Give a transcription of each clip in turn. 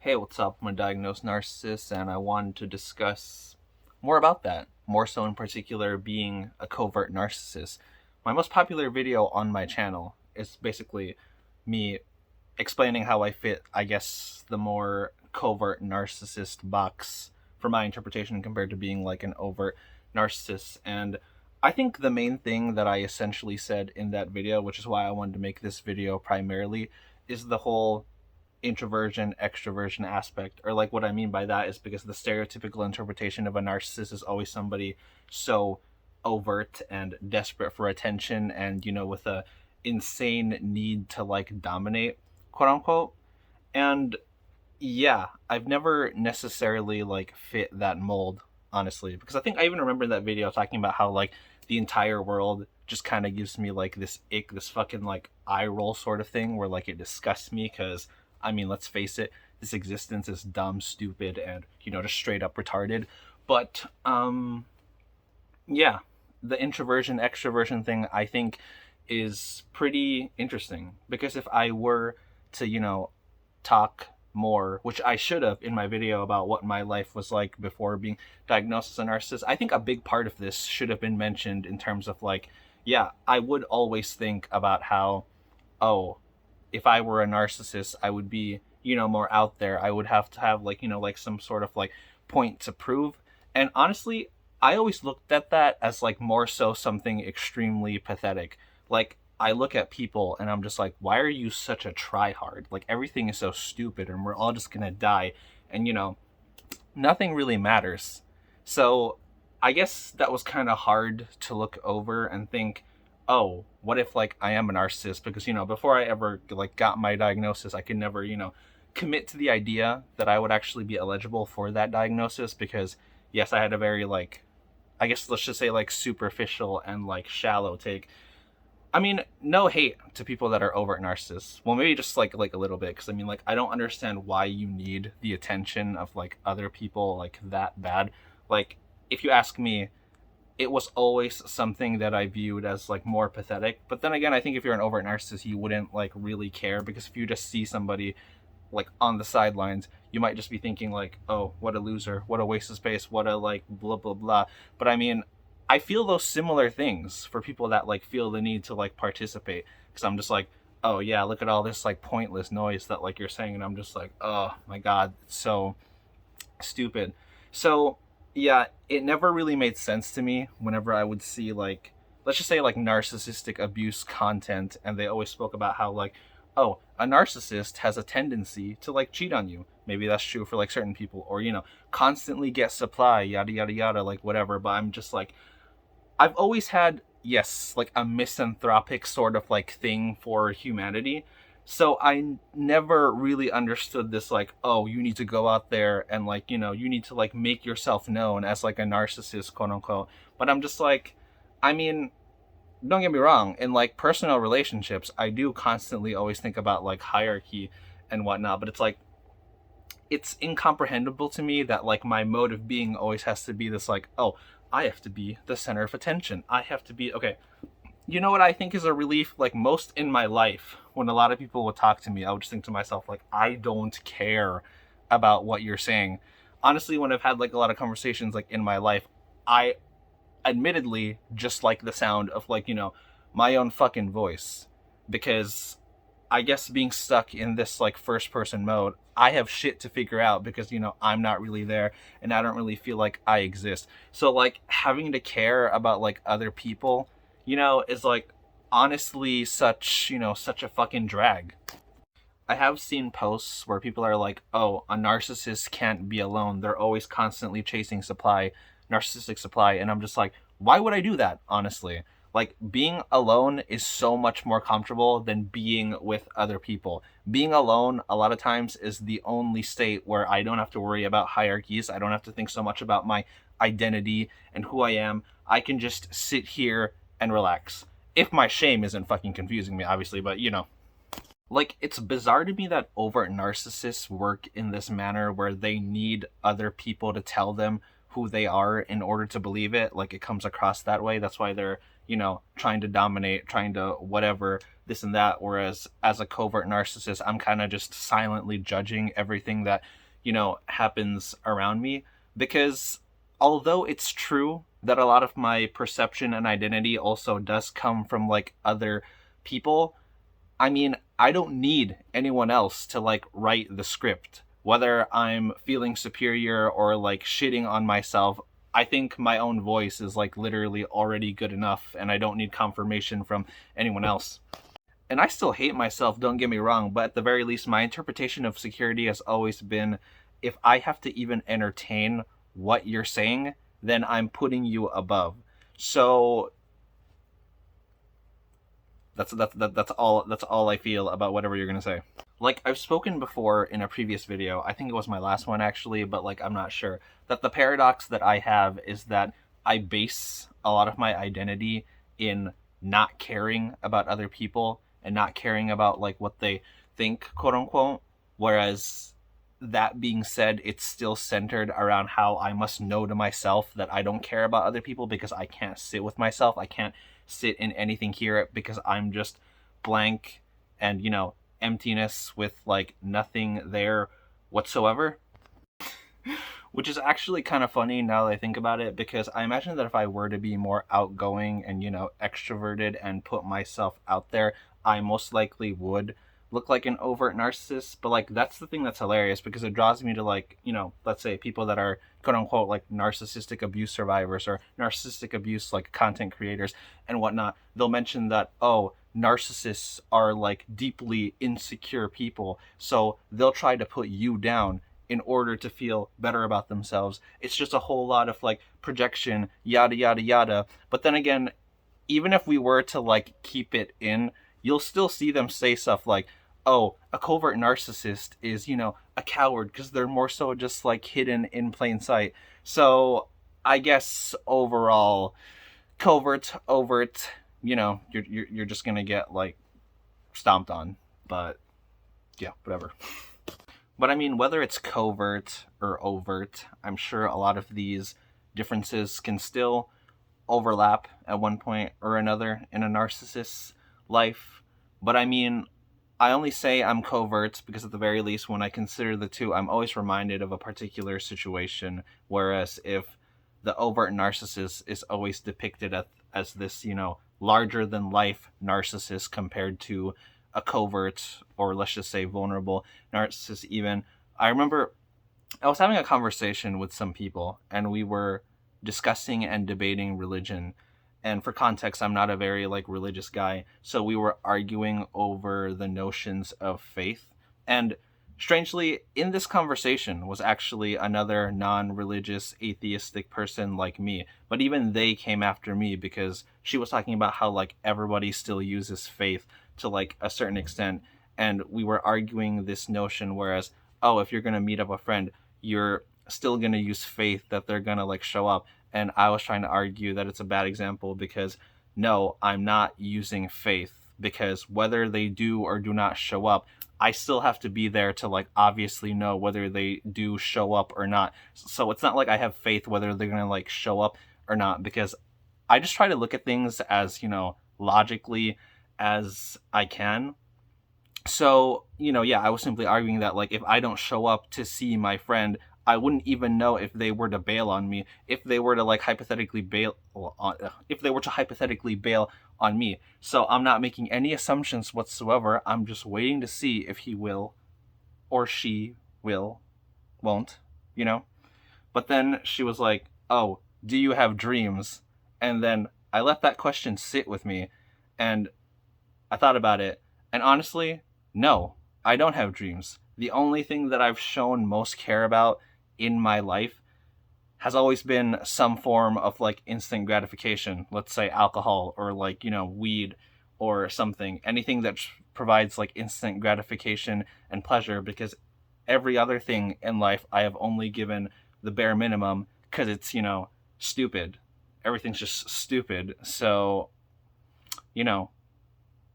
Hey, what's up? I'm a diagnosed narcissist, and I wanted to discuss more about that. More so, in particular, being a covert narcissist. My most popular video on my channel is basically me explaining how I fit, I guess, the more covert narcissist box for my interpretation compared to being like an overt narcissist. And I think the main thing that I essentially said in that video, which is why I wanted to make this video primarily, is the whole introversion extroversion aspect. Or like what I mean by that is because the stereotypical interpretation of a narcissist is always somebody so overt and desperate for attention, and with a insane need to like dominate, quote unquote. And yeah, I've never necessarily like fit that mold, honestly, because I think I even remember in that video talking about how like the entire world just kind of gives me like this ick, this fucking like eye roll sort of thing, where like it disgusts me because, I mean, let's face it, this existence is dumb, stupid, and just straight up retarded. But yeah, the introversion extroversion thing I think is pretty interesting, because if I were to talk more, which I should have in my video about what my life was like before being diagnosed as a narcissist, I think a big part of this should have been mentioned in terms of like, yeah, I would always think about how, oh, if I were a narcissist, I would be, more out there. I would have to have like, like some sort of like point to prove. And honestly, I always looked at that as like more so something extremely pathetic. Like, I look at people and I'm just like, why are you such a tryhard? Like, everything is so stupid and we're all just gonna die. And nothing really matters. So I guess that was kind of hard to look over and think, oh, what if like I am a narcissist? Because before I ever like got my diagnosis, I could never commit to the idea that I would actually be eligible for that diagnosis, because yes, I had a very like, I guess let's just say like superficial and like shallow take. I mean, no hate to people that are overt narcissists. Well, maybe just like a little bit, because I mean, like, I don't understand why you need the attention of like other people like that bad. Like, if you ask me, it was always something that I viewed as like more pathetic. But then again, I think if you're an overt narcissist, you wouldn't like really care, because if you just see somebody like on the sidelines, you might just be thinking like, oh, what a loser, what a waste of space, what a like blah blah blah. But I mean, I feel those similar things for people that like feel the need to like participate, because I'm just like, oh yeah, look at all this like pointless noise that like you're saying, and I'm just like, oh my god, it's so stupid. So yeah, it never really made sense to me whenever I would see like, let's just say like narcissistic abuse content, and they always spoke about how like, oh, a narcissist has a tendency to like cheat on you. Maybe that's true for like certain people, or constantly get supply, yada yada yada, like whatever. But I'm just like, I've always had, yes, like a misanthropic sort of like thing for humanity. So I never really understood this like, oh, you need to go out there and like, you need to like make yourself known as like a narcissist, quote unquote. But I'm just like, I mean, don't get me wrong, in like personal relationships, I do constantly always think about like hierarchy and whatnot, but it's like, it's incomprehensible to me that like my mode of being always has to be this like, oh, I have to be the center of attention. I have to be okay. You know what I think is a relief? Like, most in my life, when a lot of people would talk to me, I would just think to myself like, I don't care about what you're saying. Honestly, when I've had like a lot of conversations like in my life, I admittedly just like the sound of like, my own fucking voice, because I guess being stuck in this like first person mode, I have shit to figure out, because I'm not really there and I don't really feel like I exist. So like having to care about like other people, is like honestly such a fucking drag. I have seen posts where people are like, oh, a narcissist can't be alone. They're always constantly chasing supply, narcissistic supply. And I'm just like, why would I do that, honestly? Like, being alone is so much more comfortable than being with other people. Being alone, a lot of times, is the only state where I don't have to worry about hierarchies. I don't have to think so much about my identity and who I am. I can just sit here and relax. If my shame isn't fucking confusing me, obviously, but like, it's bizarre to me that overt narcissists work in this manner where they need other people to tell them who they are in order to believe it. Like, it comes across that way. That's why they're, trying to dominate, trying to whatever, this and that. Whereas as a covert narcissist, I'm kind of just silently judging everything that, happens around me. Because although it's true that a lot of my perception and identity also does come from like other people, I mean, I don't need anyone else to like write the script. Whether I'm feeling superior or like shitting on myself, I think my own voice is like literally already good enough, and I don't need confirmation from anyone else. And I still hate myself, don't get me wrong, but at the very least, my interpretation of security has always been, if I have to even entertain what you're saying, then I'm putting you above. So that's all I feel about whatever you're gonna say. Like, I've spoken before in a previous video, I think it was my last one actually, but like, I'm not sure, that the paradox that I have is that I base a lot of my identity in not caring about other people and not caring about like what they think, quote unquote. Whereas, that being said, it's still centered around how I must know to myself that I don't care about other people because I can't sit with myself. I can't sit in anything here because I'm just blank and, emptiness with like nothing there whatsoever. Which is actually kind of funny now that I think about it, because I imagine that if I were to be more outgoing and, extroverted and put myself out there, I most likely would look like an overt narcissist. But like, that's the thing that's hilarious, because it draws me to like, let's say people that are quote unquote like narcissistic abuse survivors or narcissistic abuse like content creators and whatnot. They'll mention that, oh, narcissists are like deeply insecure people, so they'll try to put you down in order to feel better about themselves. It's just a whole lot of like projection, yada yada yada. But then again, even if we were to like keep it in, you'll still see them say stuff like, oh, a covert narcissist is, a coward because they're more so just like hidden in plain sight. So I guess overall, covert, overt, you're just gonna get like stomped on. But yeah, whatever. But I mean, whether it's covert or overt, I'm sure a lot of these differences can still overlap at one point or another in a narcissist's life. But I mean, I only say I'm covert because at the very least, when I consider the two, I'm always reminded of a particular situation. Whereas if the overt narcissist is always depicted as this, larger than life narcissist compared to a covert, or let's just say vulnerable narcissist even. I remember I was having a conversation with some people and we were discussing and debating religion. And for context, I'm not a very like religious guy, so we were arguing over the notions of faith. And strangely, in this conversation was actually another non-religious atheistic person like me, but even they came after me because she was talking about how like everybody still uses faith to like a certain extent, and we were arguing this notion, whereas, oh, if you're going to meet up a friend, you're still going to use faith that they're going to like show up. And I was trying to argue that it's a bad example because no, I'm not using faith, because whether they do or do not show up, I still have to be there to like obviously know whether they do show up or not. So it's not like I have faith whether they're going to like show up or not, because I just try to look at things as, logically as I can. So, yeah, I was simply arguing that like if I don't show up to see my friend, I wouldn't even know if they were to bail on me, if they were to like hypothetically bail on me. So I'm not making any assumptions whatsoever. I'm just waiting to see if he will or she won't. But then she was like, oh, do you have dreams? And then I let that question sit with me, and I thought about it, and honestly, no, I don't have dreams. The only thing that I've shown most care about in my life has always been some form of like instant gratification. Let's say alcohol or like, weed or something. Anything that provides like instant gratification and pleasure, because every other thing in life I have only given the bare minimum because it's, stupid. Everything's just stupid. So,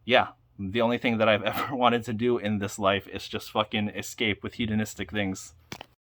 yeah, the only thing that I've ever wanted to do in this life is just fucking escape with hedonistic things.